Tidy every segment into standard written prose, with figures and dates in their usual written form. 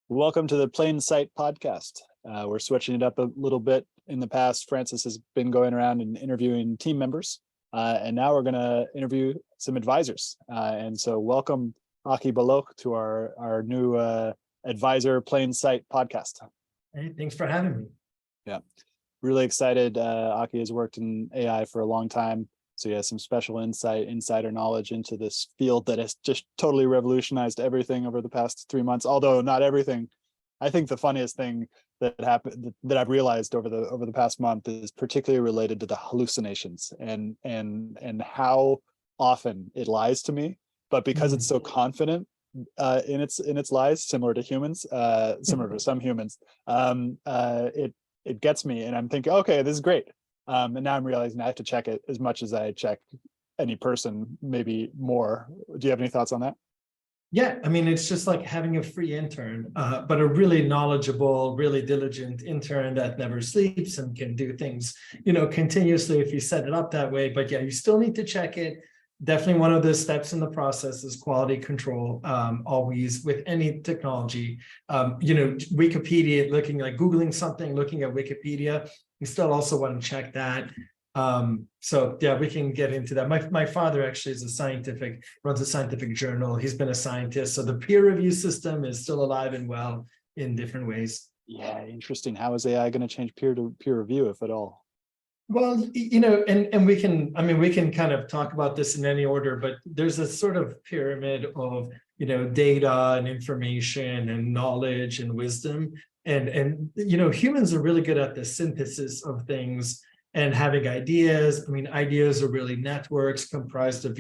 Welcome to the Plain Sight podcast. We're switching it up a little bit. In the past, Francis has been going around and interviewing team members, and now we're going to interview some advisors. And so welcome Aki Balok to our new advisor Plain Sight podcast. Hey, thanks for having me. Yeah, really excited. Aki has worked in AI for a long time, so he has some special insider knowledge into this field that has just totally revolutionized everything over the past 3 months. Although not everything. I think the funniest thing that happened that I've realized over the past month is particularly related to the hallucinations and how often it lies to me. But because it's so confident in its lies, similar to humans, similar to some humans, it gets me, and I'm thinking, okay, this is great. And now I'm realizing I have to check it as much as I check any person, maybe more. Do you have any thoughts on that? Yeah, I mean, it's just like having a free intern, but a really knowledgeable, really diligent intern that never sleeps and can do things, continuously if you set it up that way. But yeah, you still need to check it. Definitely one of the steps in the process is quality control, always with any technology. Wikipedia, Googling something, looking at Wikipedia, you still also want to check that. So yeah, we can get into that. My father actually runs a scientific journal. He's been a scientist. So the peer review system is still alive and well in different ways. Yeah, interesting. How is AI going to change peer review, if at all? Well, and we can kind of talk about this in any order, but there's a sort of pyramid of, data and information and knowledge and wisdom. And humans are really good at the synthesis of things and having ideas. I mean, ideas are really networks comprised of,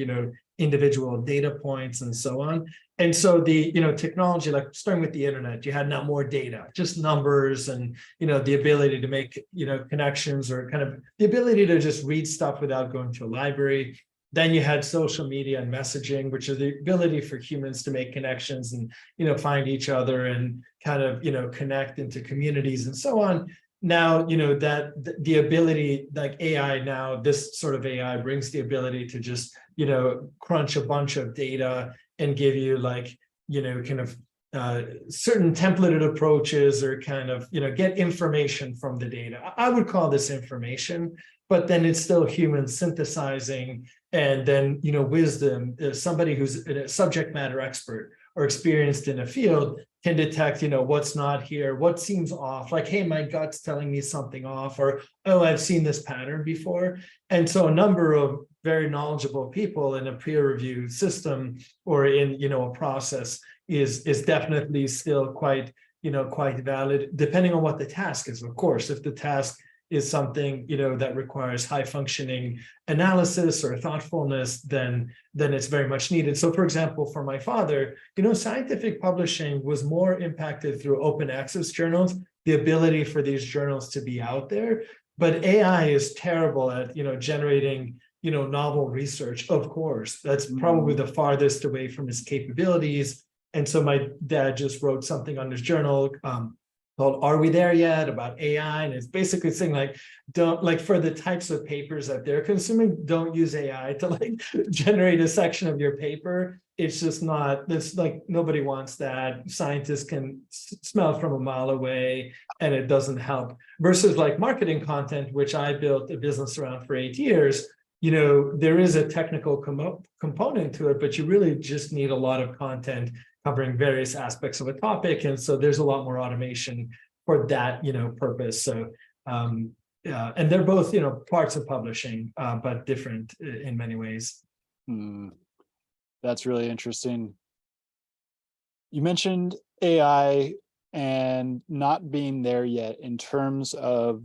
individual data points and so on. And so the, technology, like starting with the internet, you had now more data, just numbers and, the ability to make, connections, or kind of the ability to just read stuff without going to a library. Then you had social media and messaging, which are the ability for humans to make connections and, find each other and kind of, connect into communities and so on. Now, that the ability, like AI now, this sort of AI brings the ability to just, crunch a bunch of data and give you kind of certain templated approaches, or kind of, get information from the data. I would call this information, but then it's still human synthesizing. And then, wisdom, somebody who's a subject matter expert or experienced in a field can detect, what's not here, what seems off, like, hey, my gut's telling me something off, or, oh, I've seen this pattern before. And so a number of very knowledgeable people in a peer review system or in, a process is definitely still quite valid, depending on what the task is. Of course, if the task is something, that requires high functioning analysis or thoughtfulness, then it's very much needed. So for example, for my father, scientific publishing was more impacted through open access journals, the ability for these journals to be out there. But AI is terrible at, generating, novel research. Of course, that's probably the farthest away from his capabilities. And so my dad just wrote something on his journal, called "Are We There Yet?" about AI, and it's basically saying don't, for the types of papers that they're consuming, don't use AI to generate a section of your paper. It's just not. It's nobody wants that. Scientists can smell from a mile away, and it doesn't help. Versus marketing content, which I built a business around for 8 years. There is a technical component to it, but you really just need a lot of content covering various aspects of a topic. And so there's a lot more automation for that, purpose. So, and they're both, parts of publishing, but different in many ways. That's really interesting. You mentioned AI and not being there yet in terms of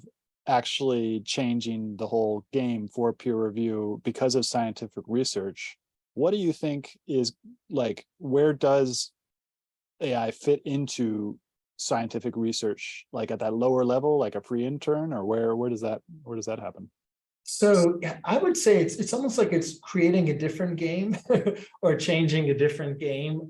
actually changing the whole game for peer review because of scientific research. What do you think is where does AI fit into scientific research, at that lower level, like a pre-intern, or where does that happen? So yeah, I would say it's almost like it's creating a different game or changing a different game.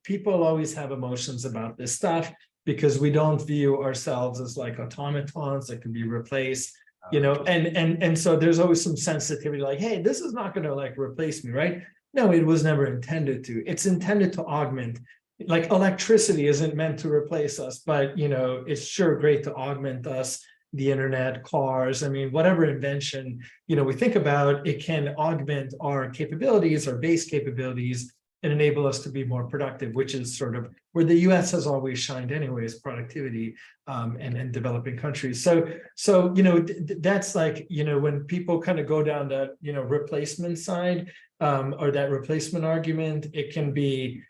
People always have emotions about this stuff because we don't view ourselves as automatons that can be replaced. And so there's always some sensitivity, hey, this is not going to replace me, right? No, it was never intended to. It's intended to augment like electricity isn't meant to replace us, but it's sure great to augment us. The internet, cars, I mean, whatever invention, we think about, it can augment our capabilities, our base capabilities, and enable us to be more productive, which is sort of where the US has always shined anyways, productivity, and developing countries. So that's like, when people kind of go down that, replacement side, or that replacement argument, it can be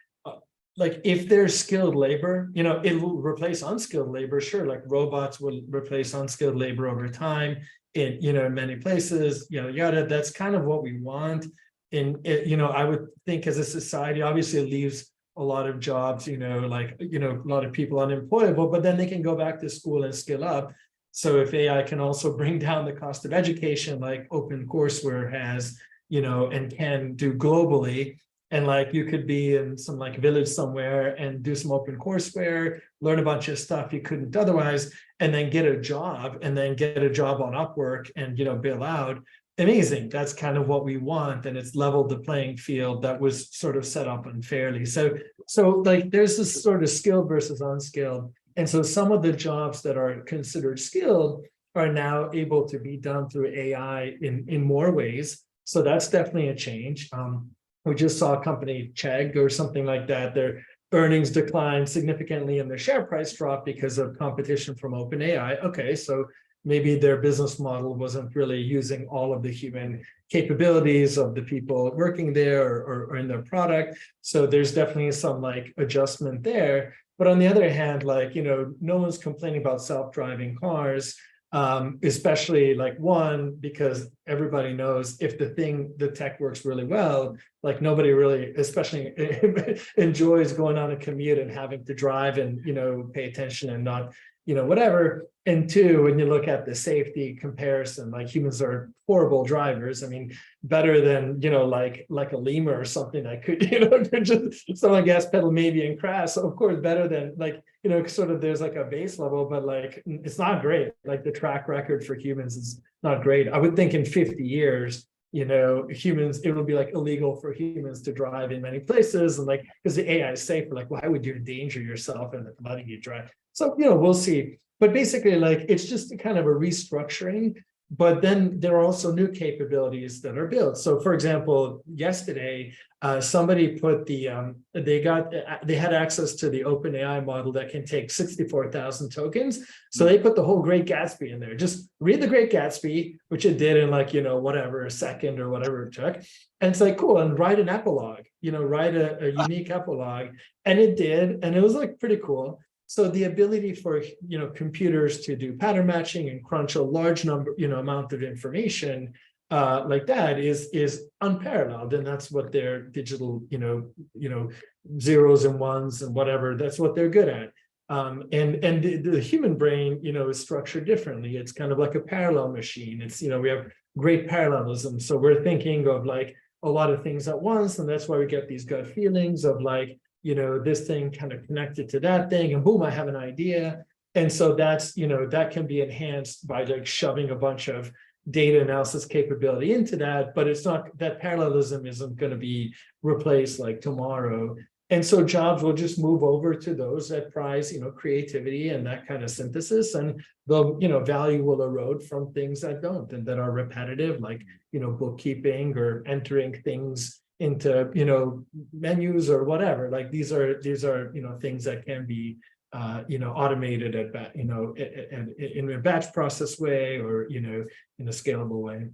like, if there's skilled labor, it will replace unskilled labor, sure, like robots will replace unskilled labor over time in many places, yada, that's kind of what we want. And I would think as a society, obviously it leaves a lot of jobs, like, a lot of people unemployable, but then they can go back to school and skill up. So if AI can also bring down the cost of education, like open courseware has, and can do globally, and like you could be in some like village somewhere and do some open courseware, learn a bunch of stuff you couldn't otherwise, and then get a job, and then get a job on Upwork and bill out. Amazing. That's kind of what we want. And it's leveled the playing field that was sort of set up unfairly. So like there's this sort of skilled versus unskilled. And so some of the jobs that are considered skilled are now able to be done through AI in more ways. So that's definitely a change. We just saw a company, Chegg or something like that, their earnings declined significantly and their share price dropped because of competition from OpenAI. Okay, so maybe their business model wasn't really using all of the human capabilities of the people working there or in their product. So there's definitely some like adjustment there. But on the other hand, like, no one's complaining about self-driving cars. Especially like one, because everybody knows if the tech works really well, like nobody really, especially enjoys going on a commute and having to drive and, pay attention and not, whatever. And two, when you look at the safety comparison, like humans are horrible drivers. I mean, better than, like a lemur or something that could, could just someone gas pedal maybe and crash. So of course, better than like, sort of there's like a base level, but like, it's not great. Like the track record for humans is not great. I would think in 50 years, humans, it will be like illegal for humans to drive in many places. And like, because the AI is safe, like, why would you endanger yourself and letting you drive? So, we'll see. But basically, like, it's just a kind of a restructuring. But then there are also new capabilities that are built. So, for example, yesterday, somebody put they had access to the OpenAI model that can take 64,000 tokens. So they put the whole Great Gatsby in there. Just read the Great Gatsby, which it did in like, whatever, a second or whatever it took. And it's like, cool, and write an epilogue, write a unique epilogue. And it did, and it was like pretty cool. So the ability for computers to do pattern matching and crunch a large number, amount of information like that is unparalleled, and that's what their digital, zeros and ones and whatever. That's what they're good at. And the human brain, is structured differently. It's kind of like a parallel machine. It's we have great parallelism. So we're thinking of like a lot of things at once, and that's why we get these gut feelings of like, this thing kind of connected to that thing, and boom, I have an idea. And so that's, that can be enhanced by like shoving a bunch of data analysis capability into that, but it's not, that parallelism isn't going to be replaced like tomorrow. And so jobs will just move over to those that prize, creativity and that kind of synthesis, and the, value will erode from things that don't, and that are repetitive, like, bookkeeping or entering things into menus or whatever. Like these are things that can be automated in a batch process way, or in a scalable way.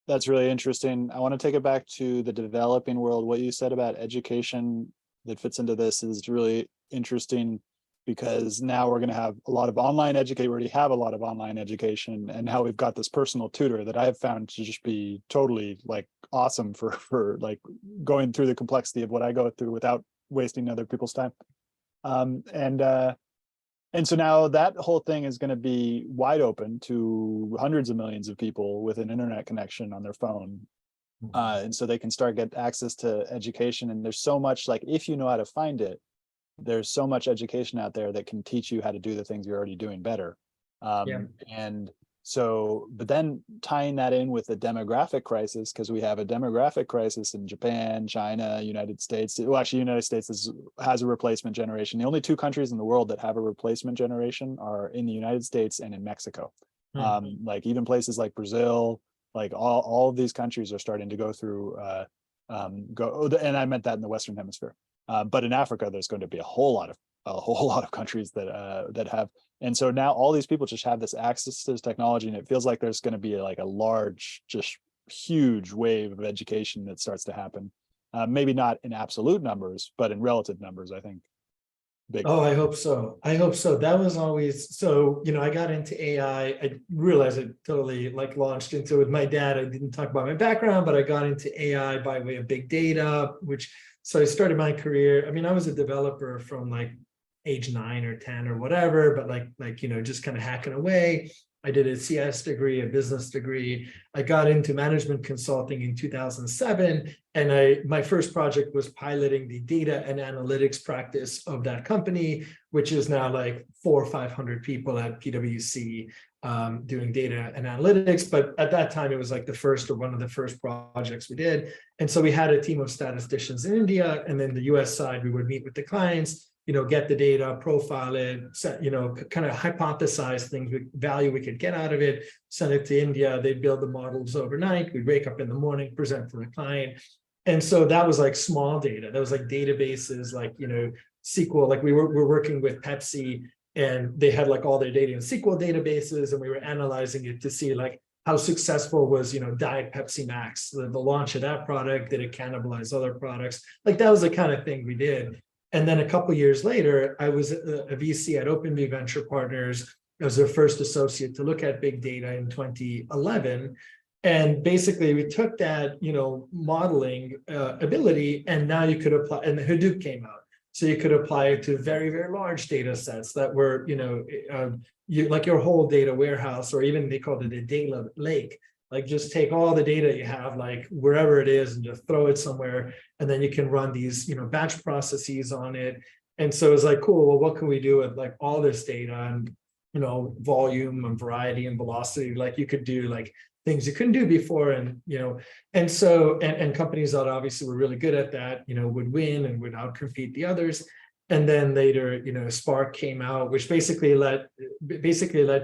That's really interesting. I want to take it back to the developing world. What you said about education that fits into this is really interesting, because now we're going to have a lot of online education. We already have a lot of online education, and now we've got this personal tutor that I have found to just be totally like awesome for like going through the complexity of what I go through without wasting other people's time. And so now that whole thing is going to be wide open to hundreds of millions of people with an internet connection on their phone. And so they can start get access to education. And there's so much, like, if you know how to find it, there's so much education out there that can teach you how to do the things you're already doing better. Yeah. And So, but then tying that in with the demographic crisis, because we have a demographic crisis in Japan, China, United States. Well, actually, United States has a replacement generation. The only two countries in the world that have a replacement generation are in the United States and in Mexico. Like even places like Brazil, like all of these countries are starting to go through, and I meant that in the Western Hemisphere. But in Africa, there's going to be a whole lot of countries that have. And so now all these people just have this access to this technology, and it feels like there's going to be like a large, just huge wave of education that starts to happen. Maybe not in absolute numbers, but in relative numbers, I think. Big. Oh, I hope so. I hope so. That was always, so, I got into AI. I realized I totally like launched into it with my dad. I didn't talk about my background, but I got into AI by way of big data, so I started my career. I mean, I was a developer from like age 9 or 10 or whatever, but just kind of hacking away. I did a CS degree, a business degree. I got into management consulting in 2007. And my first project was piloting the data and analytics practice of that company, which is now like 400 or 500 people at PwC doing data and analytics. But at that time, it was like the first or one of the first projects we did. And so we had a team of statisticians in India, and then the US side, we would meet with the clients, get the data, profile it, kind of hypothesize things, value we could get out of it, send it to India. They'd build the models overnight. We'd wake up in the morning, present to the client. And so that was like small data. That was like databases, like, SQL, like we were working with Pepsi, and they had like all their data in SQL databases, and we were analyzing it to see like how successful was, Diet Pepsi Max, the launch of that product. Did it cannibalize other products? Like that was the kind of thing we did. And then a couple of years later, I was a VC at OpenView Venture Partners. I was their first associate to look at big data in 2011. And basically, we took that, modeling ability, and now you could apply, and Hadoop came out. So you could apply it to very, very large data sets that were, like your whole data warehouse, or even they called it a data lake. Like just take all the data you have, like wherever it is, and just throw it somewhere. And then you can run these, batch processes on it. And so it's like, cool, well, what can we do with like all this data and, volume and variety and velocity? Like you could do like things you couldn't do before. And, and so, and companies that obviously were really good at that, would win and would outcompete the others. And then later, Spark came out, which basically let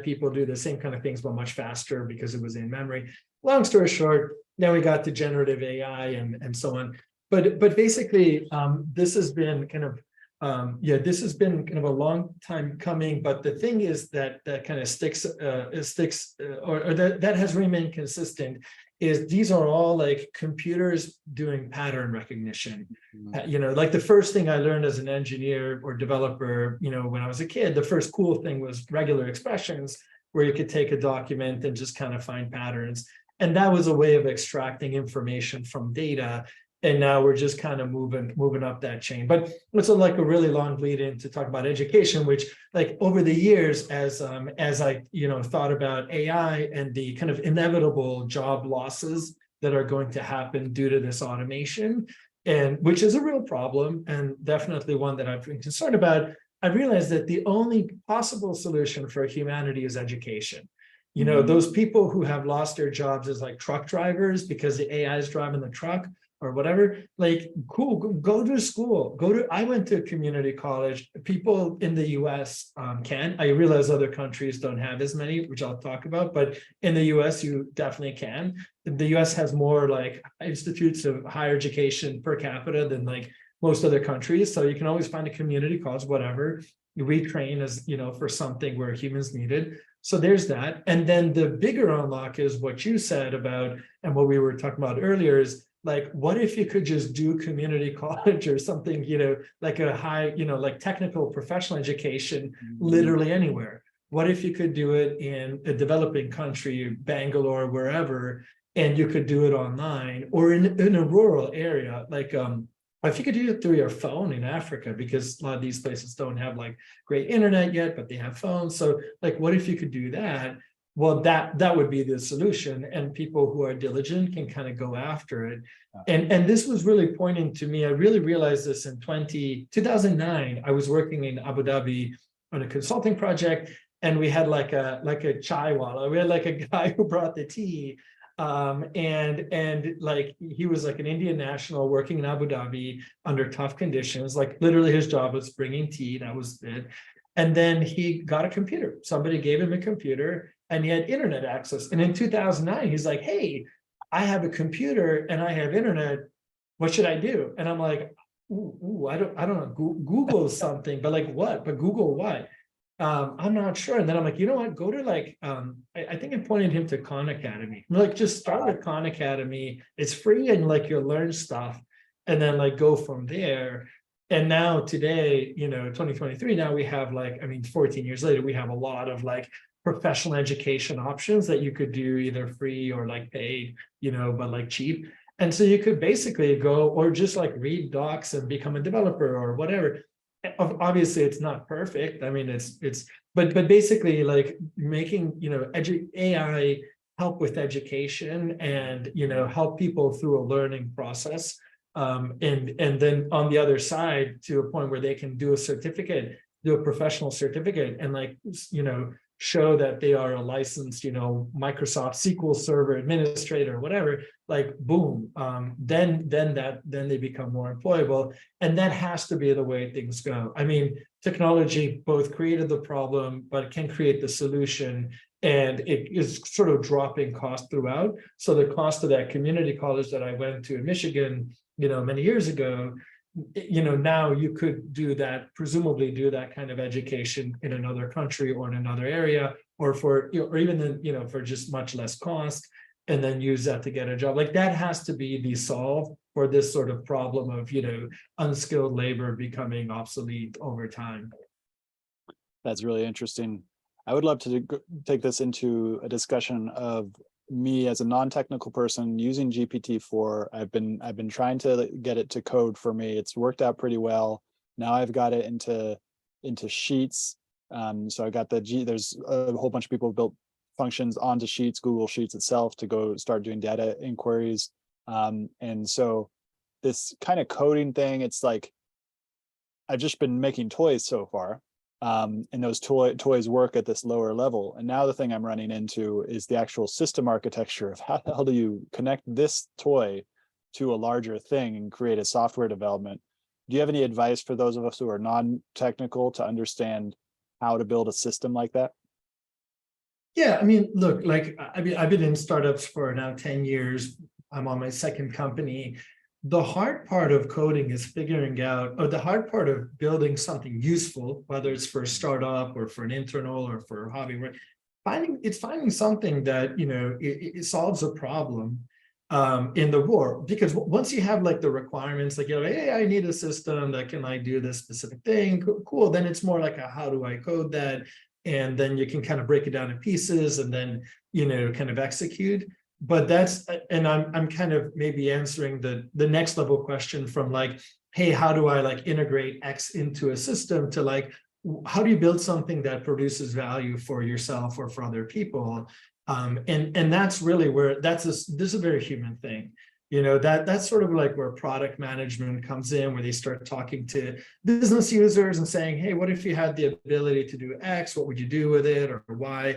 people do the same kind of things, but much faster because it was in memory. Long story short, then we got to generative AI and so on. But basically, this has been kind of a long time coming. But the thing is that kind of sticks, or that has remained consistent, is these are all like computers doing pattern recognition. Like the first thing I learned as an engineer or developer, when I was a kid, the first cool thing was regular expressions, where you could take a document and just kind of find patterns. And that was a way of extracting information from data. And now we're just kind of moving up that chain. But it's like a really long lead in to talk about education, which like over the years, as I thought about AI and the kind of inevitable job losses that are going to happen due to this automation, and which is a real problem and definitely one that I've been concerned about, I realized that the only possible solution for humanity is education. Those people who have lost their jobs as like truck drivers because the AI is driving the truck, or whatever, like, cool, go to school, I went to a community college. People in the US can. I realize other countries don't have as many, which I'll talk about, but in the US, you definitely can. The US has more like institutes of higher education per capita than like most other countries. So you can always find a community college, whatever, you retrain as, for something where humans needed. So there's that. And then the bigger unlock is what you said about, and what we were talking about earlier is, like, what if you could just do community college or something, like a high, like technical professional education, literally anywhere? What if you could do it in a developing country, Bangalore, wherever, and you could do it online, or in a rural area, like, if you could do it through your phone in Africa, because a lot of these places don't have like great internet yet, but they have phones. So like, what if you could do that? Well, that would be the solution, and people who are diligent can kind of go after it. And this was really pointing to me. I really realized this in 2009. I was working in Abu Dhabi on a consulting project, and we had like a chai wala. We had like a guy who brought the tea. And like he was like an Indian national working in Abu Dhabi under tough conditions. Like literally his job was bringing tea. That was it. And then he got a computer. Somebody gave him a computer and he had internet access. And in 2009, he's like, hey, I have a computer and I have internet. What should I do? And I'm like, I don't know. Google something, but like what? But Google what? I'm not sure. And then I'm like, you know what? Go to like, I think I pointed him to Khan Academy. I'm like, just start with Khan Academy. It's free and like you'll learn stuff, and then like go from there. And now today, 2023, now we have like, I mean, 14 years later, we have a lot of like professional education options that you could do either free or like paid, but like cheap. And so you could basically go or just like read docs and become a developer or whatever. Obviously it's not perfect. I mean, but basically like making, AI help with education and, help people through a learning process. And then on the other side to a point where they can do a professional certificate and like, show that they are a licensed, Microsoft SQL Server administrator or whatever, like boom, then they become more employable. And that has to be the way things go. I mean, technology both created the problem, but it can create the solution. And it is sort of dropping cost throughout. So the cost of that community college that I went to in Michigan, many years ago, now you could do that, presumably do that kind of education in another country or in another area, or for, or even then, for just much less cost, and then use that to get a job. Like that has to be the solve for this sort of problem of, unskilled labor becoming obsolete over time. That's really interesting. I would love to take this into a discussion of me as a non-technical person using GPT-4. I've been trying to get it to code for me. It's worked out pretty well. Now I've got it into Sheets. So I got there's a whole bunch of people who built functions onto Sheets, Google Sheets itself, to go start doing data inquiries. And so this kind of coding thing, it's like I've just been making toys so far. And those toys work at this lower level. And now the thing I'm running into is the actual system architecture of how the hell do you connect this toy to a larger thing and create a software development. Do you have any advice for those of us who are non-technical to understand how to build a system like that? Yeah, I mean, look, like, I mean, I've been in startups for now 10 years. I'm on my second company. The hard part of coding is figuring out, or the hard part of building something useful, whether it's for a startup or for an internal or for a hobby, finding something that, it solves a problem in the war. Because once you have like the requirements, like, hey, I need a system that can like do this specific thing, cool. Then it's more like how do I code that? And then you can kind of break it down in pieces and then, kind of execute. But and I'm kind of maybe answering the next level question from like, hey, how do I like integrate X into a system, to like, how do you build something that produces value for yourself or for other people? And that's really where this is a very human thing. That's sort of like where product management comes in, where they start talking to business users and saying, hey, what if you had the ability to do X? What would you do with it, or Y?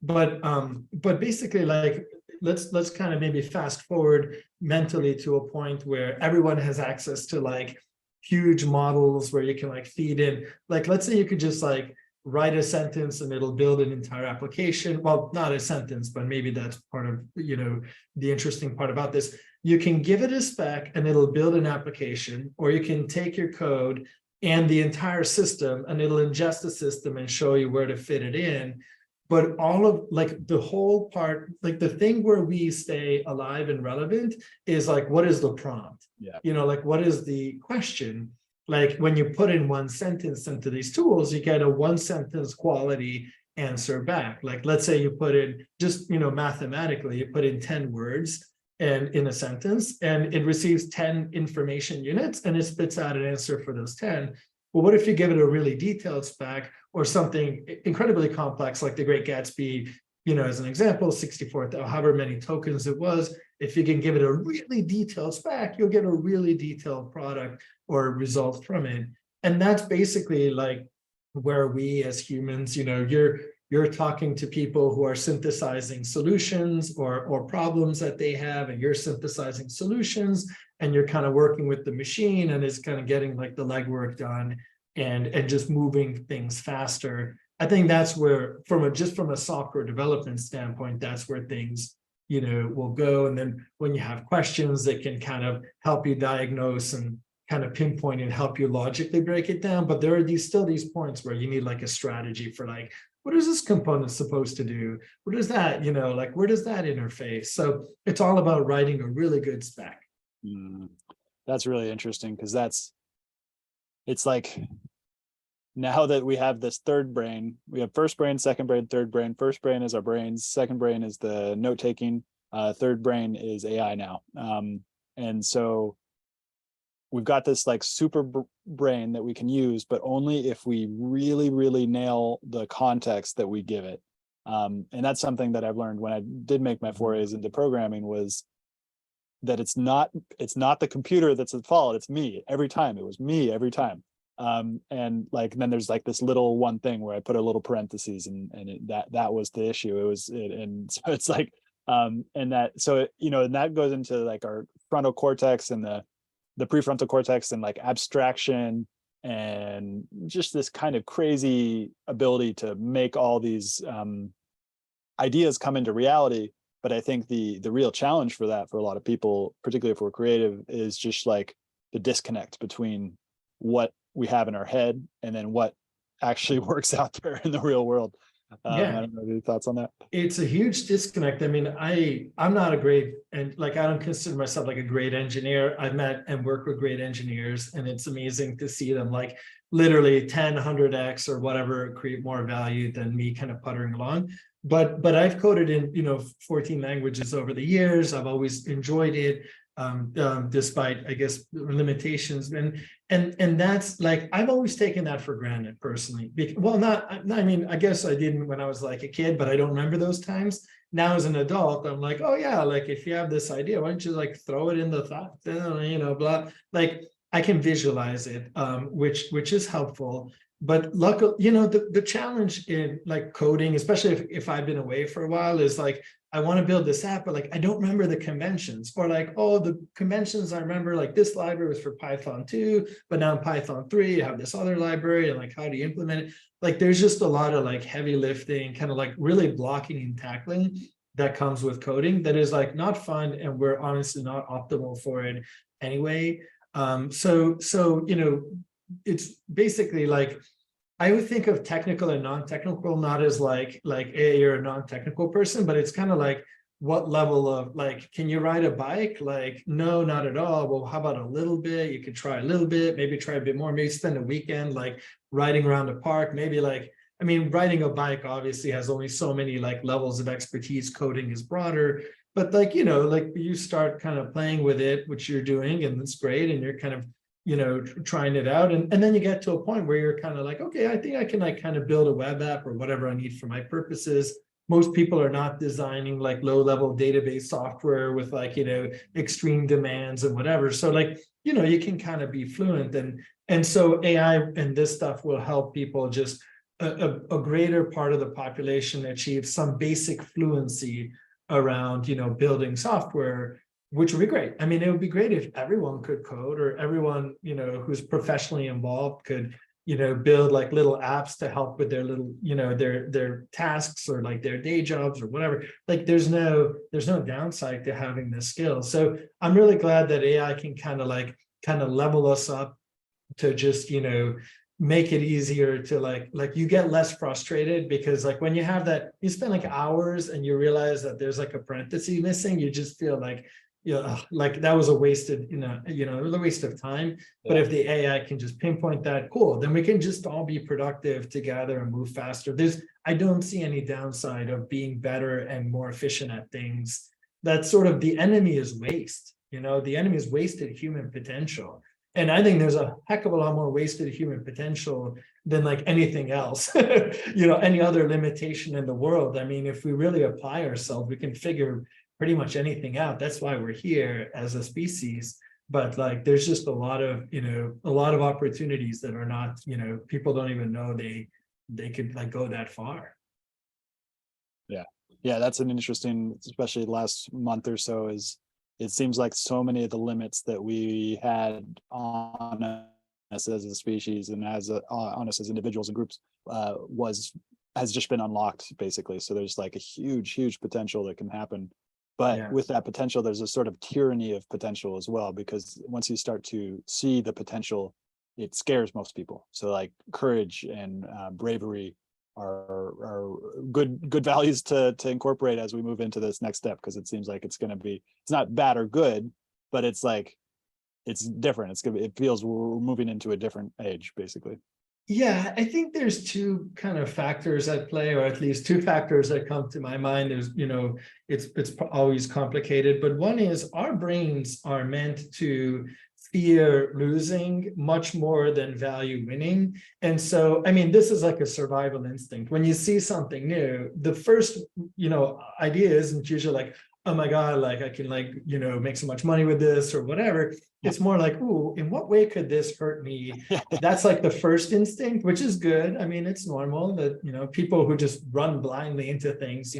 But basically, like, let's kind of maybe fast forward mentally to a point where everyone has access to like huge models where you can like feed in, like, let's say you could just like write a sentence and it'll build an entire application. Well, not a sentence, but maybe that's part of, the interesting part about this. You can give it a spec and it'll build an application, or you can take your code and the entire system and it'll ingest the system and show you where to fit it in. But all of like the whole part, like the thing where we stay alive and relevant is like, what is the prompt? Yeah. Like, what is the question? Like when you put in one sentence into these tools, you get a one sentence quality answer back. Like, let's say you put in just, mathematically, you put in 10 words and in a sentence, and it receives 10 information units and it spits out an answer for those 10. Well, what if you give it a really detailed spec or something incredibly complex, like the Great Gatsby, as an example, 64, however many tokens it was. If you can give it a really detailed spec, you'll get a really detailed product or result from it. And that's basically like where we as humans, you're talking to people who are synthesizing solutions or problems that they have, and you're synthesizing solutions, and you're kind of working with the machine, and it's kind of getting like the legwork done and just moving things faster. I think that's where, from a software development standpoint, that's where things, will go. And then when you have questions, that can kind of help you diagnose and kind of pinpoint and help you logically break it down. But there are still these points where you need like a strategy for like, what is this component supposed to do? What is that, like, where does that interface? So it's all about writing a really good spec. That's really interesting, because it's like, now that we have this third brain, we have first brain, second brain, third brain. First brain is our brains, second brain is the note taking, third brain is AI now. And so we've got this like super brain that we can use, but only if we really, really nail the context that we give it. And that's something that I've learned when I did make my forays into programming, was that it's not the computer that's at fault, it's me every time. It was me every time. And like, then there's like this little one thing where I put a little parentheses, and that was the issue. And so it's like, and that goes into like our frontal cortex and the prefrontal cortex, and like abstraction, and just this kind of crazy ability to make all these ideas come into reality. But I think the real challenge for that, for a lot of people, particularly if we're creative, is just like the disconnect between what we have in our head and then what actually works out there in the real world. I don't know, any thoughts on that? It's a huge disconnect. I mean, I'm not a great, and like, I don't consider myself like a great engineer. I've met and worked with great engineers, and it's amazing to see them like literally 10, 100x or whatever create more value than me kind of puttering along. But I've coded in 14 languages over the years. I've always enjoyed it, despite, I guess, limitations. And that's like, I've always taken that for granted personally. Well, I mean, I guess I didn't when I was like a kid, but I don't remember those times. Now as an adult, I'm like, oh yeah, like if you have this idea, why don't you like throw it in the thought, blah. Like I can visualize it, which is helpful. But luckily, the challenge in like coding, especially if I've been away for a while, is like, I want to build this app, but like, I don't remember the conventions, or like, oh, the conventions I remember, like this library was for Python 2, but now in Python 3, you have this other library, and like, how do you implement it? Like, there's just a lot of like heavy lifting, kind of like really blocking and tackling that comes with coding that is like not fun. And we're honestly not optimal for it anyway. So, it's basically like, I would think of technical and non-technical not as like, hey, you're a non-technical person, but it's kind of like, what level of like, can you ride a bike? Like, no, not at all. Well, how about a little bit? You could try a little bit, maybe try a bit more, maybe spend a weekend like riding around a park, maybe like, I mean, riding a bike obviously has only so many like levels of expertise. Coding is broader, but like, like you start kind of playing with it, which you're doing, and it's great. And you're kind of, trying it out. And then you get to a point where you're kind of like, okay, I think I can like kind of build a web app or whatever I need for my purposes. Most people are not designing like low-level database software with like, extreme demands and whatever. So like, you can kind of be fluent. And so AI and this stuff will help people just a greater part of the population achieve some basic fluency around, building software, which would be great. I mean, it would be great if everyone could code, or everyone, who's professionally involved could, build like little apps to help with their little, their tasks or like their day jobs or whatever. Like there's no downside to having this skill. So I'm really glad that AI can kind of level us up to just, make it easier to like you get less frustrated, because like when you have that, you spend like hours and you realize that there's like a parenthesis missing, you just feel like, like that was a wasted, it was a waste of time. Yeah. But if the AI can just pinpoint that, cool, then we can just all be productive together and move faster. I don't see any downside of being better and more efficient at things. That's sort of the enemy is waste. The enemy is wasted human potential. And I think there's a heck of a lot more wasted human potential than like anything else, any other limitation in the world. I mean, if we really apply ourselves, we can figure pretty much anything out. That's why we're here as a species. but like there's just a lot of, a lot of opportunities that are not, people don't even know they could like go that far. Yeah, that's an interesting, especially last month or so, is it seems like so many of the limits that we had on us as a species and on us as individuals and groups has just been unlocked basically. So there's like a huge potential that can happen. But Yeah. with that potential, there's a sort of tyranny of potential as well, because once you start to see the potential, it scares most people. So like courage and bravery are good values to incorporate as we move into this next step, because it seems like it's not bad or good, but it's like it's different. It feels we're moving into a different age basically. Yeah, I think there's two kind of factors at play, or at least two factors that come to my mind. There's, it's always complicated, but one is our brains are meant to fear losing much more than value winning. And so, I mean, this is like a survival instinct. When you see something new, the first, idea isn't usually like, oh my God, like I can like, make so much money with this or whatever. It's more like, ooh, in what way could this hurt me? That's like the first instinct, which is good. I mean, it's normal that, people who just run blindly into things,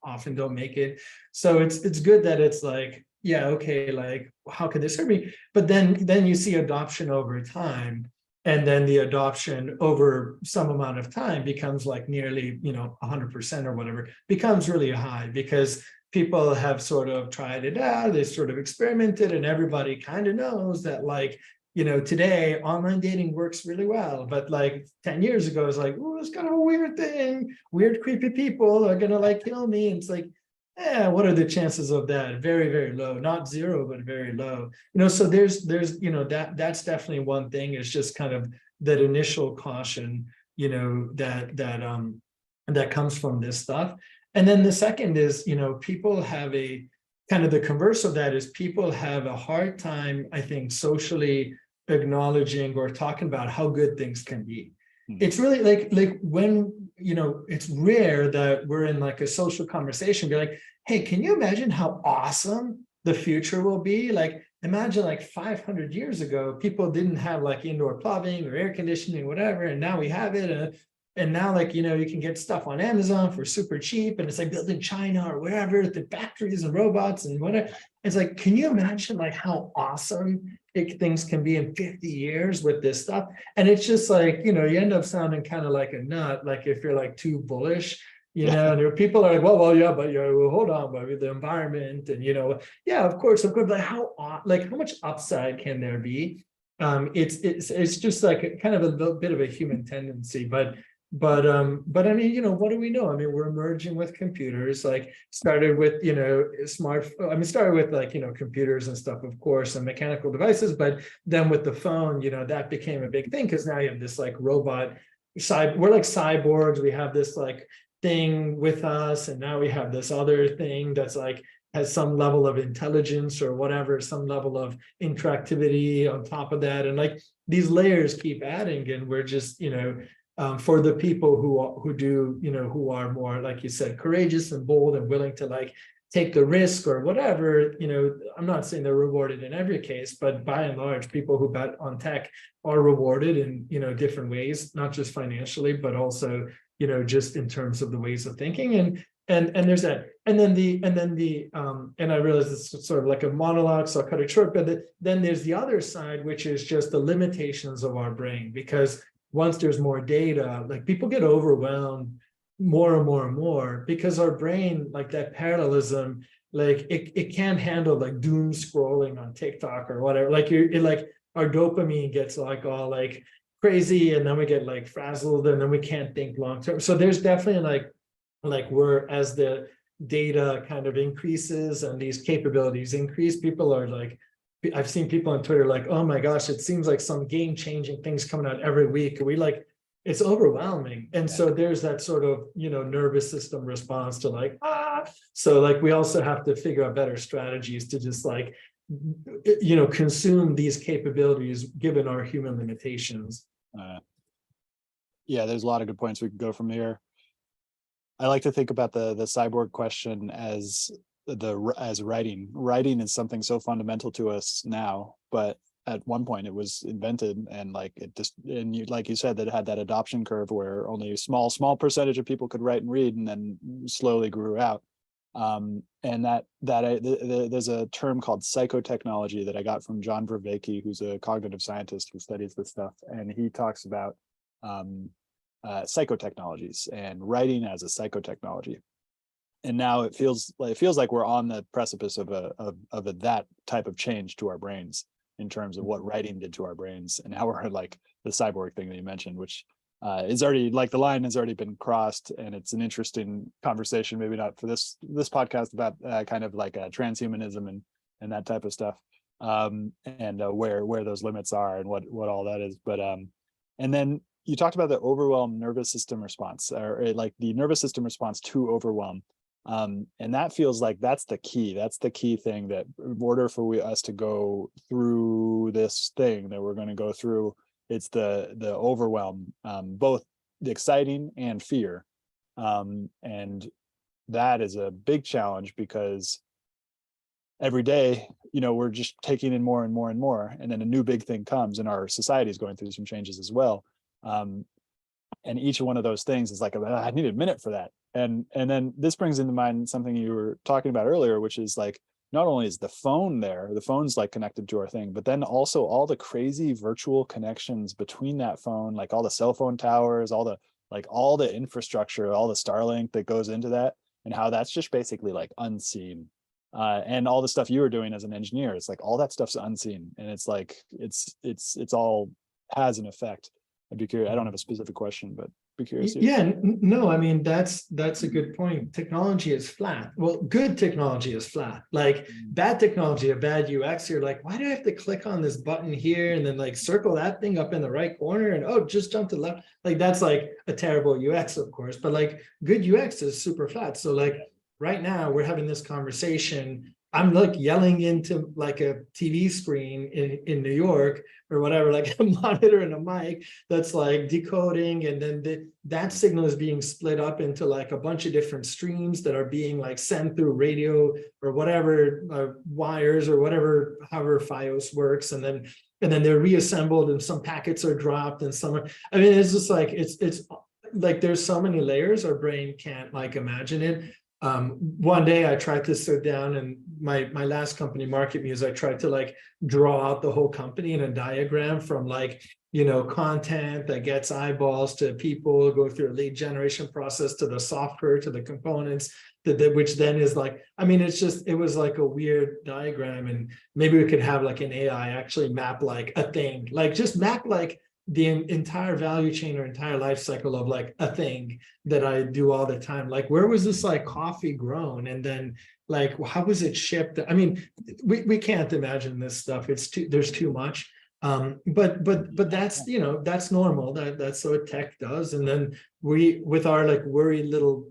often don't make it. So it's good that it's like, yeah, okay, like how could this hurt me? But then you see adoption over time. And then the adoption over some amount of time becomes like nearly, 100% or whatever, becomes really high because people have sort of tried it out, they sort of experimented, and everybody kind of knows that like, today online dating works really well, but like 10 years ago, it's like, oh, it's kind of a weird thing. Weird, creepy people are gonna like kill me. And it's like, what are the chances of that? Very, very low, not zero, but very low. So there's, that's definitely one thing, is just kind of that initial caution, that comes from this stuff. And then the second is, people have a kind of the converse of that is people have a hard time, I think, socially acknowledging or talking about how good things can be. It's really like when, it's rare that we're in like a social conversation, be like, hey, can you imagine how awesome the future will be? Like, imagine like 500 years ago, people didn't have like indoor plumbing or air conditioning, whatever, and now we have it. And now, like, you can get stuff on Amazon for super cheap, and it's like built in China or wherever, the factories and robots and whatever. It's like, can you imagine like how awesome things can be in 50 years with this stuff? And it's just like, you end up sounding kind of like a nut, like if you're like too bullish, and there are people are like, well, yeah, but well, hold on, but with the environment and, yeah, of course, but how much upside can there be? It's just like kind of a little bit of a human tendency, but I mean, what do we know? I mean, we're merging with computers, like started with, started with like, computers and stuff, of course, and mechanical devices, but then with the phone, that became a big thing because now you have this like robot we're like cyborgs. We have this like thing with us, and now we have this other thing that's like has some level of intelligence or whatever, some level of interactivity on top of that. And like these layers keep adding, and we're just, for the people who do, who are more, like you said, courageous and bold and willing to like take the risk or whatever, I'm not saying they're rewarded in every case, but by and large, people who bet on tech are rewarded in, different ways, not just financially, but also, just in terms of the ways of thinking. And there's that. And I realize this is sort of like a monologue, so I'll cut it short, but then there's the other side, which is just the limitations of our brain, because once there's more data, like people get overwhelmed more and more and more because our brain, like that parallelism, like it can't handle like doom scrolling on TikTok or whatever. Like our dopamine gets like all like crazy, and then we get like frazzled, and then we can't think long term. So there's definitely like we're, as the data kind of increases and these capabilities increase, people are like, I've seen people on Twitter like, oh my gosh, it seems like some game-changing things coming out every week. We like, it's overwhelming. And so there's that sort of, nervous system response to like, so like we also have to figure out better strategies to just like, consume these capabilities given our human limitations. Yeah, there's a lot of good points we could go from here. I like to think about the cyborg question as as writing is something so fundamental to us now, but at one point it was invented, and like it just, and you, like you said, that it had that adoption curve where only a small percentage of people could write and read, and then slowly grew out. And there's a term called psychotechnology that I got from John Vervaeke, who's a cognitive scientist who studies this stuff, and he talks about psychotechnologies and writing as a psychotechnology. And now it feels like we're on the precipice of that type of change to our brains, in terms of what writing did to our brains, and how we're like the cyborg thing that you mentioned, which is already, like, the line has already been crossed, and it's an interesting conversation, maybe not for this podcast, about kind of like transhumanism and that type of stuff, and where those limits are and what all that is. But and then you talked about the overwhelmed nervous system response, or like the nervous system response to overwhelm. And that feels like that's the key thing, that in order for us to go through this thing that we're going to go through, it's the overwhelm, both the exciting and fear. And that is a big challenge, because every day, we're just taking in more and more and more, and then a new big thing comes, and our society is going through some changes as well. And each one of those things is like, I need a minute for that. And then this brings into mind something you were talking about earlier, which is like, not only is the phone's like connected to our thing, but then also all the crazy virtual connections between that phone, like all the cell phone towers, all the infrastructure, all the Starlink that goes into that, and how that's just basically like unseen. And all the stuff you were doing as an engineer, it's like all that stuff's unseen, and it's like it's all has an effect. I'd be curious. I don't have a specific question, but be curious. Yeah, no, I mean, that's a good point. Technology is flat. Well, good technology is flat. Like bad technology, a bad UX, you're like, why do I have to click on this button here and then like circle that thing up in the right corner and just jump to the left? Like that's like a terrible UX, of course, but like good UX is super flat. So like right now we're having this conversation. I'm like yelling into like a TV screen in New York or whatever, like a monitor and a mic that's like decoding, and then that signal is being split up into like a bunch of different streams that are being like sent through radio or whatever, wires or whatever, however Fios works, and then they're reassembled, and some packets are dropped, and some are, I mean, it's just like it's like there's so many layers our brain can't like imagine it. One day I tried to sit down, and my last company, Market Muse, I tried to like draw out the whole company in a diagram, from like, content that gets eyeballs to people, go through a lead generation process to the software, to the components, which then is like, I mean, it was like a weird diagram, and maybe we could have like an AI actually map like a thing, like just map like the entire value chain or entire life cycle of like a thing that I do all the time. Like, where was this like coffee grown? And then like, how was it shipped? I mean, we can't imagine this stuff. There's too much. But that's, that's normal. That's what tech does. And then we, with our like worried little,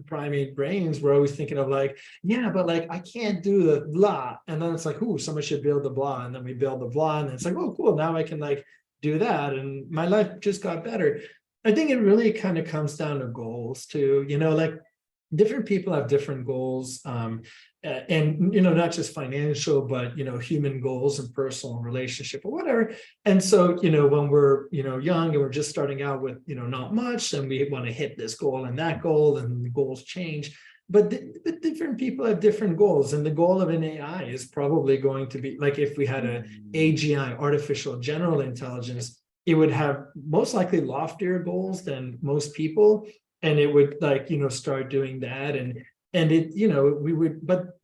primate brains, we're always thinking of like, yeah, but like, I can't do the blah. And then it's like, ooh, someone should build the blah. And then we build the blah. And it's like, oh, cool. Now I can like do that, and my life just got better. I think it really kind of comes down to goals too, like different people have different goals, and not just financial, but human goals and personal relationship or whatever. And so when we're young and we're just starting out with not much, and we want to hit this goal and that goal, and the goals change. But different people have different goals, and the goal of an AI is probably going to be like, if we had an AGI, artificial general intelligence, it would have most likely loftier goals than most people, and it would like start doing that, and it we would, but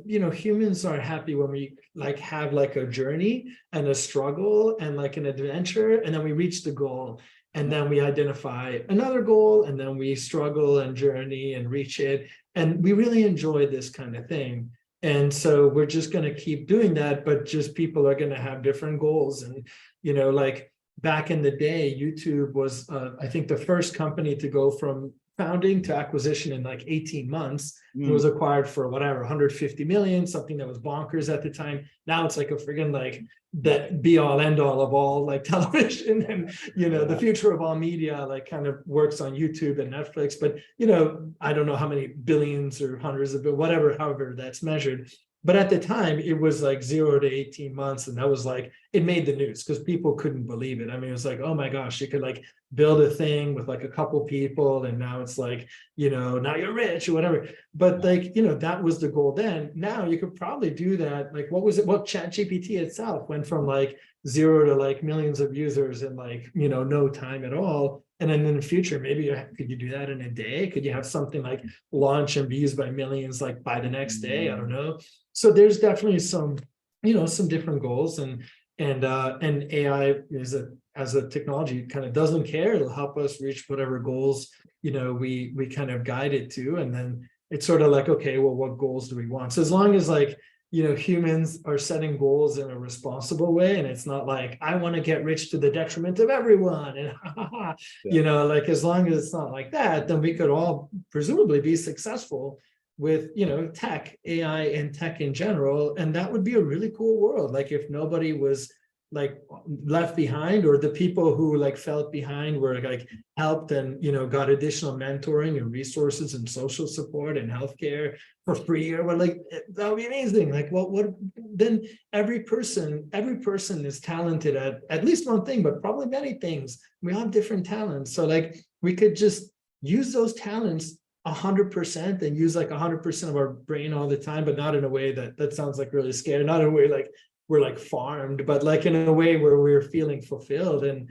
humans are happy when we like have like a journey and a struggle and like an adventure, and then we reach the goal. And then we identify another goal, and then we struggle and journey and reach it. And we really enjoy this kind of thing. And so we're just going to keep doing that, but just people are going to have different goals. And, like back in the day, YouTube was, I think, the first company to go from founding to acquisition in like 18 months. It was acquired for whatever, 150 million, something that was bonkers at the time. Now it's like a friggin' like the be all end all of all like television, and the future of all media like kind of works on YouTube and Netflix. But I don't know how many billions or hundreds of whatever, however that's measured. But at the time, it was like 0 to 18 months. And that was like, it made the news because people couldn't believe it. I mean, it was like, oh my gosh, you could like build a thing with like a couple people. And now it's like, now you're rich or whatever. But like, that was the goal then. Now you could probably do that. Like, what was it? Well, ChatGPT itself went from like 0 to like millions of users in like, no time at all. And then in the future, maybe could you do that in a day? Could you have something like launch and be used by millions like by the next day? I don't know. So there's definitely some, some different goals, and AI is as a technology kind of doesn't care. It'll help us reach whatever goals, we kind of guide it to. And then it's sort of like, okay, well, what goals do we want? So as long as like, humans are setting goals in a responsible way, and it's not like, I want to get rich to the detriment of everyone. And, like, as long as it's not like that, then we could all presumably be successful with, tech, AI and tech in general. And that would be a really cool world. Like if nobody was like left behind, or the people who like felt behind were like helped and, got additional mentoring and resources and social support and healthcare for free, or what, like that would be amazing. Like what then every person is talented at least one thing, but probably many things. We all have different talents. So like we could just use those talents 100% and use like 100% of our brain all the time, but not in a way that sounds like really scary, not in a way like we're like farmed, but like in a way where we're feeling fulfilled. And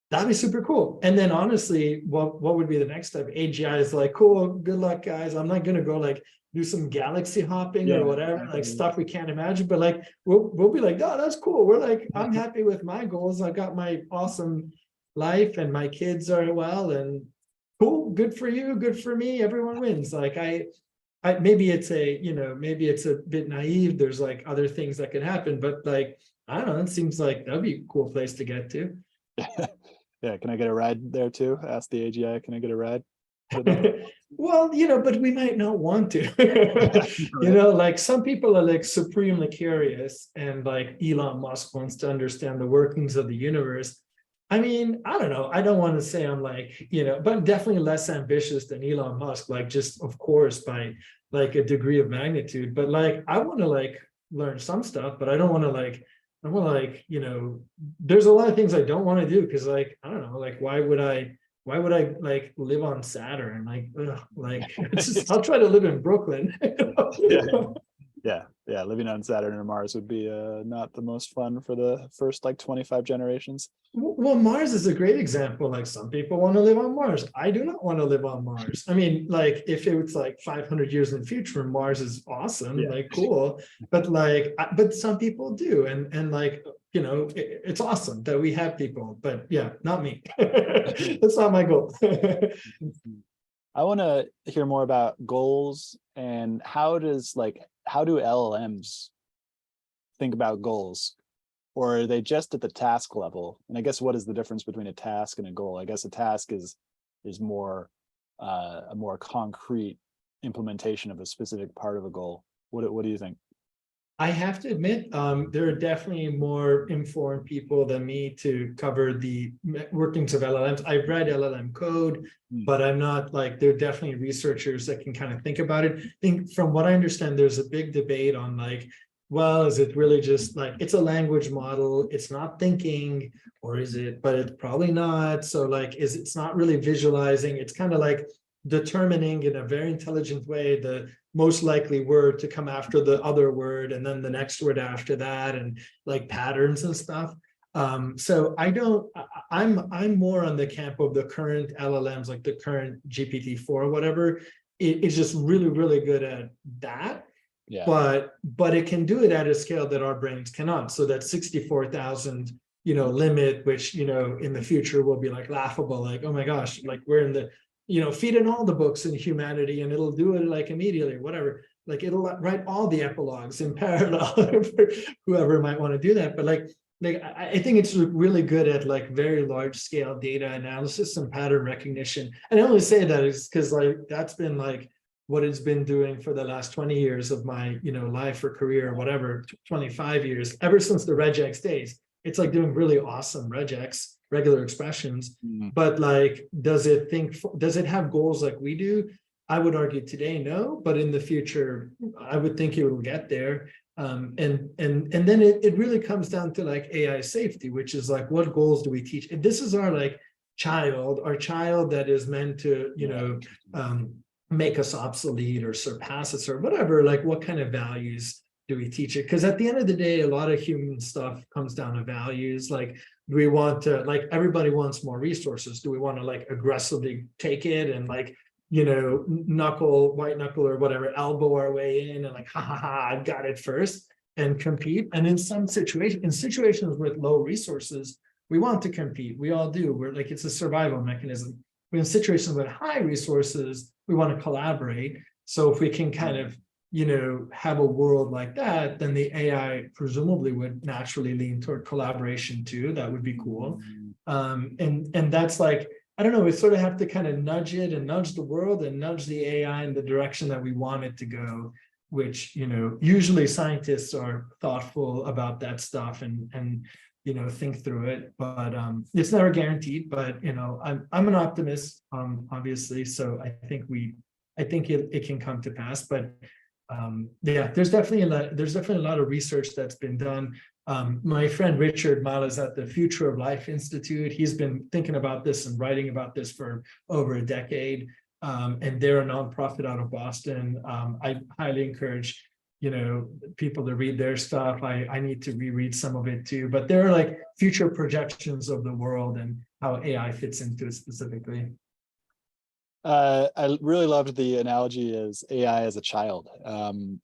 that'd be super cool. And then honestly, what would be the next step? AGI is like, cool, good luck, guys. I'm not gonna go like do some galaxy hopping or whatever, like stuff we can't imagine, but like we'll be like, oh, that's cool. We're like, I'm happy with my goals. I got my awesome life and my kids are well, and cool, good for you, good for me, everyone wins. Like I maybe it's a bit naive, there's like other things that could happen, but like I don't know, it seems like that'd be a cool place to get to. Yeah, can I get a ride there too? Ask the AGI, can I get a ride? Well, but we might not want to. Like some people are like supremely curious, and like Elon Musk wants to understand the workings of the universe. I mean, I don't know. I don't want to say I'm like, but definitely less ambitious than Elon Musk, like just of course by like a degree of magnitude. But like I want to like learn some stuff, but I don't want to like, there's a lot of things I don't want to do because like, I don't know, like why would I like live on Saturn? Like, like I'll try to live in Brooklyn. Yeah. Living on Saturn or Mars would be not the most fun for the first like 25 generations. Well, Mars is a great example. Like some people want to live on Mars. I do not want to live on Mars. I mean, like if it was like 500 years in the future, Mars is awesome, like cool. But like, but some people do, and like, it's awesome that we have people. But yeah, not me. That's not my goal. I want to hear more about goals and how do LLMs think about goals, or are they just at the task level? And I guess what is the difference between a task and a goal? I guess a task is more a more concrete implementation of a specific part of a goal. What do you think? I have to admit, there are definitely more informed people than me to cover the workings of LLMs. I've read LLM code, but I'm not like, there are definitely researchers that can kind of think about it. I think from what I understand, there's a big debate on like, well, is it really just like, it's a language model, it's not thinking, or is it, but it's probably not. So like, it's not really visualizing. It's kind of like determining in a very intelligent way the most likely word to come after the other word, and then the next word after that, and like patterns and stuff. So I'm more on the camp of the current LLMs, like the current GPT-4 or whatever. It's just really, really good at that. Yeah. But it can do it at a scale that our brains cannot. So that 64,000, limit, which, in the future will be like laughable, like, oh my gosh, like we're in the, feed in all the books in humanity and it'll do it like immediately, whatever. Like it'll write all the epilogues in parallel for whoever might want to do that. But like, like I think it's really good at like very large scale data analysis and pattern recognition. And I only say that is because like that's been like what it's been doing for the last 20 years of my, you know, life or career or whatever, 25 years, ever since the regex days. It's like doing really awesome regex, regular expressions. Mm. But like, does it have goals like we do? I would argue today, no, but in the future, I would think it will get there. And then it really comes down to like AI safety, which is like, what goals do we teach? If this is our like our child that is meant to, you know, make us obsolete or surpass us or whatever, like what kind of values do we teach it? Because at the end of the day, a lot of human stuff comes down to values. Like, do we want to, like, everybody wants more resources. Do we want to like aggressively take it and like, you know, white knuckle or whatever, elbow our way in and like, ha ha ha, I've got it first and compete. And in some situations, in situations with low resources, we want to compete. We all do. We're like, it's a survival mechanism. But in situations with high resources, we want to collaborate. So if we can kind of, you know, have a world like that, then the AI presumably would naturally lean toward collaboration too. That would be cool. And that's like, I don't know, we sort of have to kind of nudge it and nudge the world and nudge the AI in the direction that we want it to go, which, you know, usually scientists are thoughtful about that stuff and you know, think through it, but it's never guaranteed. But you know, I'm an optimist, obviously, so I think it can come to pass. But yeah, there's definitely a lot of research that's been done. My friend Richard Mala is at the Future of Life Institute. He's been thinking about this and writing about this for over a decade. And they're a nonprofit out of Boston. I highly encourage, you know, people to read their stuff. I need to reread some of it too, but there are like future projections of the world and how AI fits into it specifically. I really loved the analogy as AI as a child. And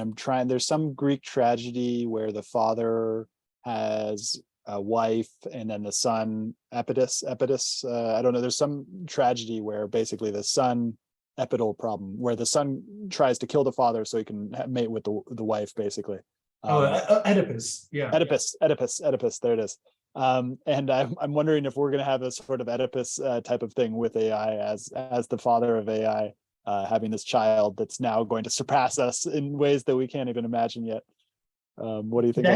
I'm trying, there's some Greek tragedy where the father has a wife and then the son, Epidus, I don't know, there's some tragedy where basically the son, epidal problem, where the son tries to kill the father so he can mate with the wife, basically. Oedipus, yeah. Oedipus, there it is. And I'm wondering if we're going to have a sort of Oedipus type of thing with AI as the father of AI, having this child that's now going to surpass us in ways that we can't even imagine yet. What do you think?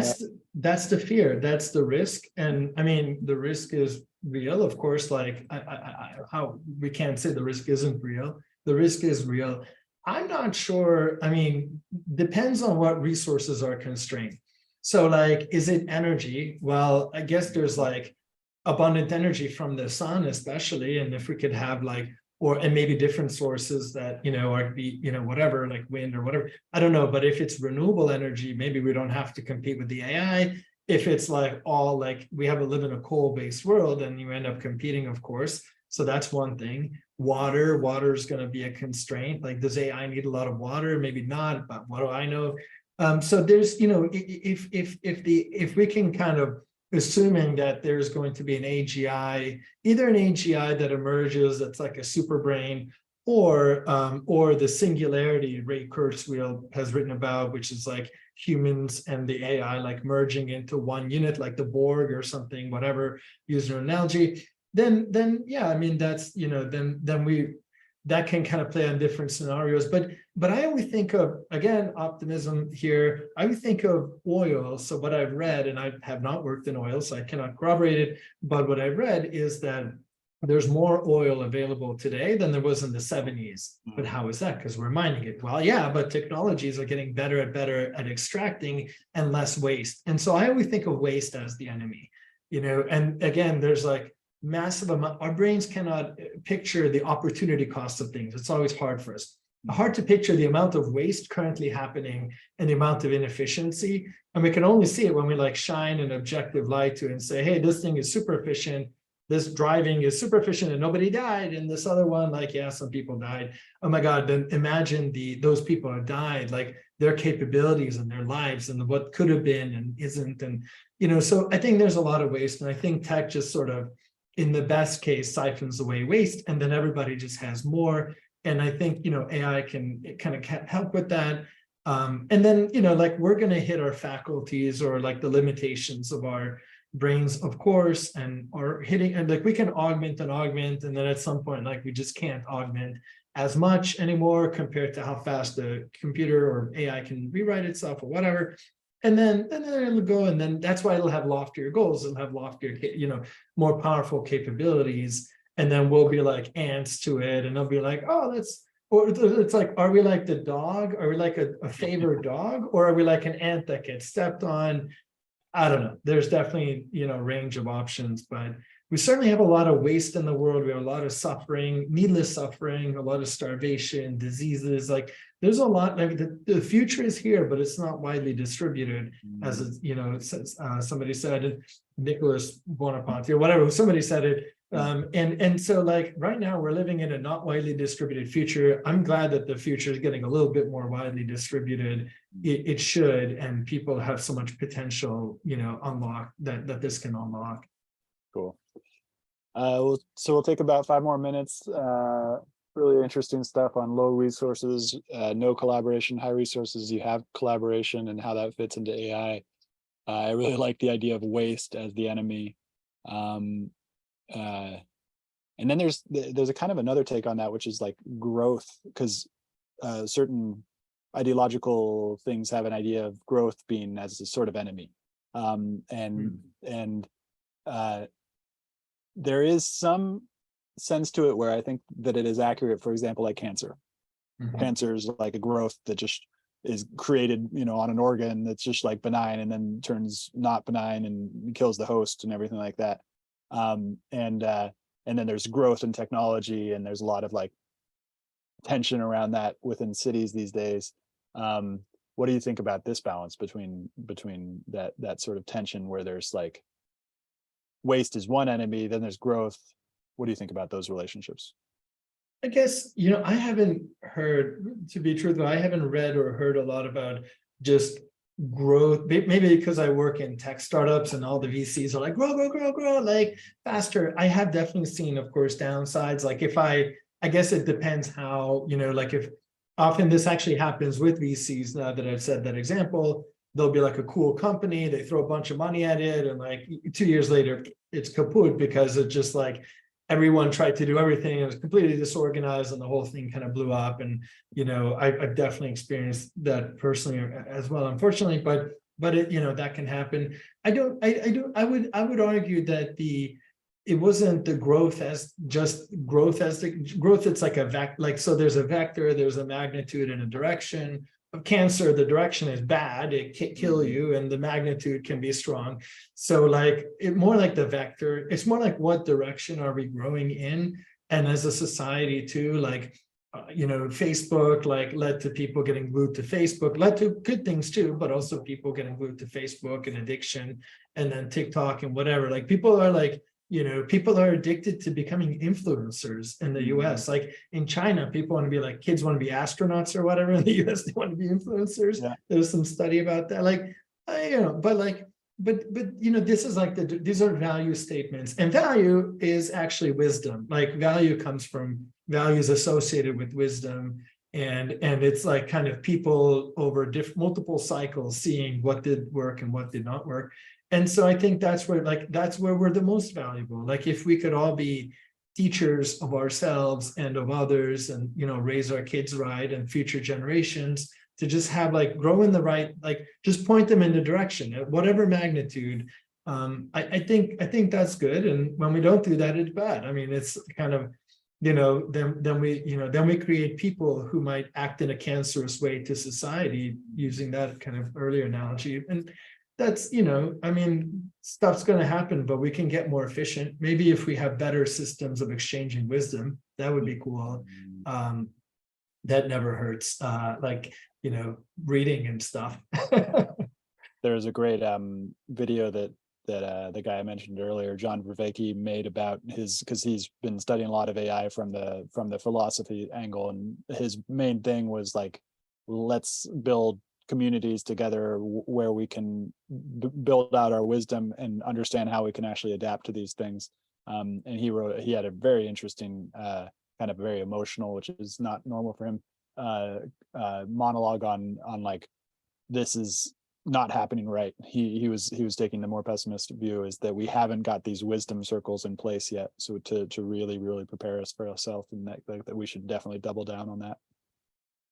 That's the fear, that's the risk. And I mean, the risk is real, of course. Like how we can't say the risk isn't real. The risk is real. I'm not sure. I mean, depends on what resources are constrained. So like, is it energy? Well, I guess there's like abundant energy from the sun, especially. And if we could have like, and maybe different sources that, you know, are be, you know, whatever, like wind or whatever, I don't know. But if it's renewable energy, maybe we don't have to compete with the AI. If it's like all like we live in a coal-based world, and you end up competing, of course. So that's one thing. Water is going to be a constraint. Like, does AI need a lot of water? Maybe not, but what do I know? So there's, you know, if we can kind of, assuming that there's going to be an AGI, either an AGI that emerges that's like a super brain, or the singularity Ray Kurzweil has written about, which is like humans and the AI like merging into one unit, like the Borg or something, whatever, use your analogy. Then yeah, I mean, that's, you know, then that can kind of play on different scenarios. But I always think of, again, optimism here, I would think of oil. So what I've read, and I have not worked in oil, so I cannot corroborate it, but what I've read is that there's more oil available today than there was in the 70s. But how is that? Because we're mining it. Well, yeah, but technologies are getting better at extracting and less waste. And so I always think of waste as the enemy, you know, and again, there's like massive amount, our brains cannot picture the opportunity cost of things. It's always hard for us. Hard to picture the amount of waste currently happening and the amount of inefficiency. And we can only see it when we like shine an objective light to it and say, hey, this thing is super efficient. This driving is super efficient and nobody died. And this other one, like, yeah, some people died. Oh my God, then imagine those people who died, like their capabilities and their lives and what could have been and isn't. And, you know, so I think there's a lot of waste. And I think tech just sort of, in the best case, siphons away waste, and then everybody just has more. And I think, you know, AI can kind of help with that. And then, like we're going to hit our faculties or like the limitations of our brains, of course, and are hitting, and like we can augment, and then at some point, like we just can't augment as much anymore compared to how fast the computer or AI can rewrite itself or whatever. And then it'll go, and then that's why it'll have loftier goals, it'll have loftier, more powerful capabilities. And then we'll be like ants to it, and they'll be like, oh, that's, or it's like, are we like the dog? Are we like a favored dog? Or are we like an ant that gets stepped on? I don't know. There's definitely, range of options, but we certainly have a lot of waste in the world. We have a lot of suffering, needless suffering, a lot of starvation, diseases. Like there's a lot, like the future is here, but it's not widely distributed, as somebody said, Nicholas Bonaparte or whatever, somebody said it. And so like right now we're living in a not widely distributed future. I'm glad that the future is getting a little bit more widely distributed. It should, and people have so much potential, unlock that this can unlock. Cool. So we'll take about 5 more minutes. Really interesting stuff on low resources, no collaboration, high resources, you have collaboration, and how that fits into AI. I really like the idea of waste as the enemy. And then there's a kind of another take on that, which is like growth, because certain ideological things have an idea of growth being as a sort of enemy. And there is some sense to it where I think that it is accurate. For example, like cancer. Cancer is like a growth that just is created, on an organ that's just like benign, and then turns not benign and kills the host and everything like that. And then there's growth in technology, and there's a lot of like tension around that within cities these days. What do you think about this balance between that sort of tension, where there's like waste is one enemy, then there's growth? What do you think about those relationships? I guess, I haven't heard, to be truthful, I haven't read or heard a lot about just growth. Maybe because I work in tech startups and all the VCs are like, grow, like faster. I have definitely seen, of course, downsides. Like I guess it depends how, like if often this actually happens with VCs. Now that I've said that example, they'll be like a cool company, they throw a bunch of money at it, and like 2 years later, it's kaput because it just like, everyone tried to do everything. It was completely disorganized, and the whole thing kind of blew up. And I've definitely experienced that personally as well, unfortunately. But it, that can happen. I would argue that it wasn't the growth as just growth as the growth. It's like so there's a vector, there's a magnitude and a direction. Of cancer, the direction is bad, it can kill you, and the magnitude can be strong. So like more like the vector, it's more like what direction are we growing in? And as a society too, like Facebook like led to people getting glued to Facebook, led to good things too, but also people getting glued to Facebook and addiction, and then TikTok and whatever. Like people are like, people are addicted to becoming influencers in the US. Like in China, people want to be like, kids want to be astronauts or whatever. In the US, they want to be influencers. Yeah. There's some study about that. Like, but this is like these are value statements, and value is actually wisdom. Like value comes from values associated with wisdom. And it's like kind of people over multiple cycles seeing what did work and what did not work. And so I think that's where we're the most valuable. Like if we could all be teachers of ourselves and of others, and raise our kids right, and future generations to just have like grow in the right, like just point them in the direction at whatever magnitude. I think that's good. And when we don't do that, it's bad. I mean, it's kind of, then we create people who might act in a cancerous way to society, using that kind of earlier analogy. And that's, I mean, stuff's going to happen, but we can get more efficient. Maybe if we have better systems of exchanging wisdom, that would be cool. That never hurts. Like, reading and stuff. There's a great video that the guy I mentioned earlier, John Vervaeke, made about because he's been studying a lot of AI from the philosophy angle, and his main thing was like, let's build communities together where we can build out our wisdom and understand how we can actually adapt to these things. And he had a very interesting kind of very emotional, which is not normal for him, monologue on like, this is not happening right. He was taking the more pessimistic view, is that we haven't got these wisdom circles in place yet. So to really prepare us for ourselves, and that we should definitely double down on that.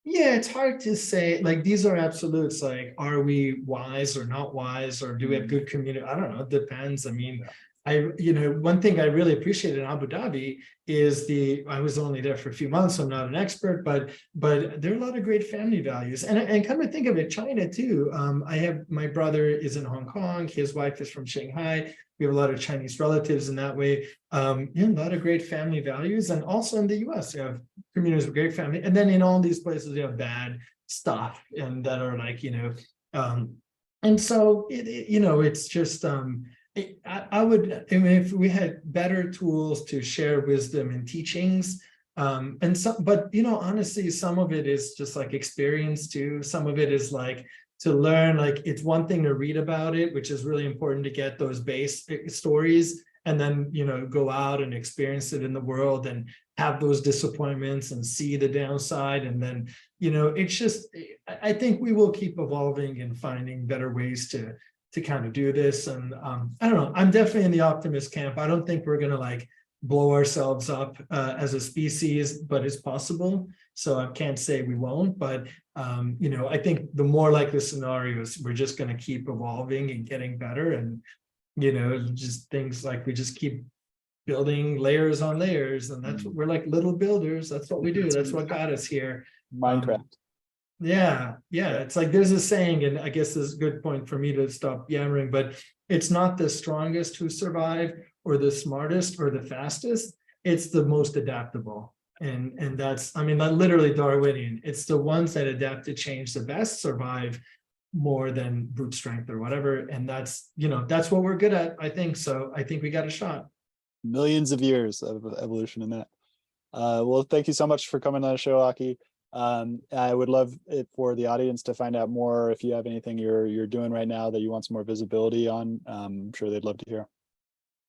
Yeah, it's hard to say, like, these are absolutes, like, are we wise or not wise, or do we have good community? I don't know, it depends. I mean, one thing I really appreciated in Abu Dhabi is I was only there for a few months, so I'm not an expert, but there are a lot of great family values. And come to think of it, China too. My brother is in Hong Kong, his wife is from Shanghai. We have a lot of Chinese relatives in that way. A lot of great family values. And also in the US, you have communities with great family. And then in all these places, you have bad stuff, and that are like, and so it's just I would, I mean, if we had better tools to share wisdom and teachings, and some, but honestly, some of it is just like experience too. Some of it is like to learn, like it's one thing to read about it, which is really important to get those base stories, and then go out and experience it in the world and have those disappointments and see the downside. And then it's just, I think we will keep evolving and finding better ways to kind of do this. And I don't know, I'm definitely in the optimist camp. I don't think we're going to like blow ourselves up as a species, but it's possible. So I can't say we won't, but I think the more likely scenarios, we're just going to keep evolving and getting better. And just things like we just keep building layers on layers, and that's what we're like, little builders. That's what we do. That's what got us here. Minecraft. Yeah. It's like there's a saying, and I guess this is a good point for me to stop yammering, but it's not the strongest who survive or the smartest or the fastest. It's the most adaptable. And that's, I mean, literally Darwinian. It's the ones that adapt to change the best survive more than brute strength or whatever. And that's what we're good at, I think. So I think we got a shot. Millions of years of evolution in that. Well, thank you so much for coming on the show, Aki. I would love it for the audience to find out more. If you have anything you're doing right now that you want some more visibility on, I'm sure they'd love to hear.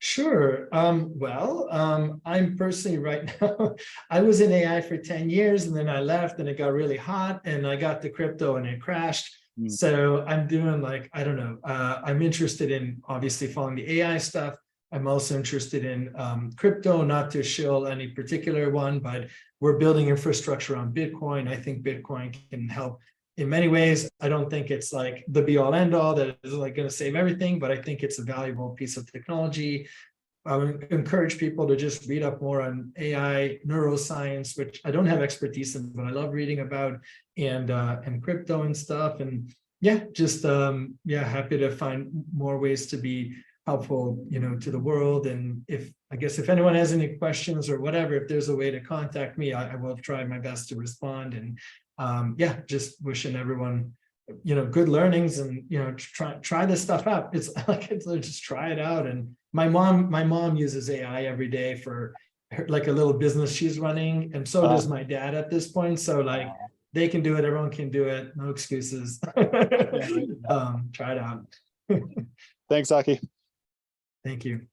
Sure. I'm personally right now, I was in AI for 10 years and then I left and it got really hot and I got to crypto and it crashed. So I'm doing like, I don't know, I'm interested in obviously following the AI stuff. I'm also interested in crypto, not to shill any particular one, but we're building infrastructure on Bitcoin. I think Bitcoin can help in many ways. I don't think it's like the be all end all that is like going to save everything, but I think it's a valuable piece of technology. I would encourage people to just read up more on AI, neuroscience, which I don't have expertise in, but I love reading about, and crypto and stuff. And happy to find more ways to be helpful, to the world. And I guess if anyone has any questions or whatever, if there's a way to contact me, I will try my best to respond. And just wishing everyone, good learnings, and try this stuff out. It's like, just try it out. And my mom uses AI every day for like a little business she's running, and so does my dad at this point. So like they can do it, everyone can do it, no excuses. Try it out. Thanks, Aki. Thank you.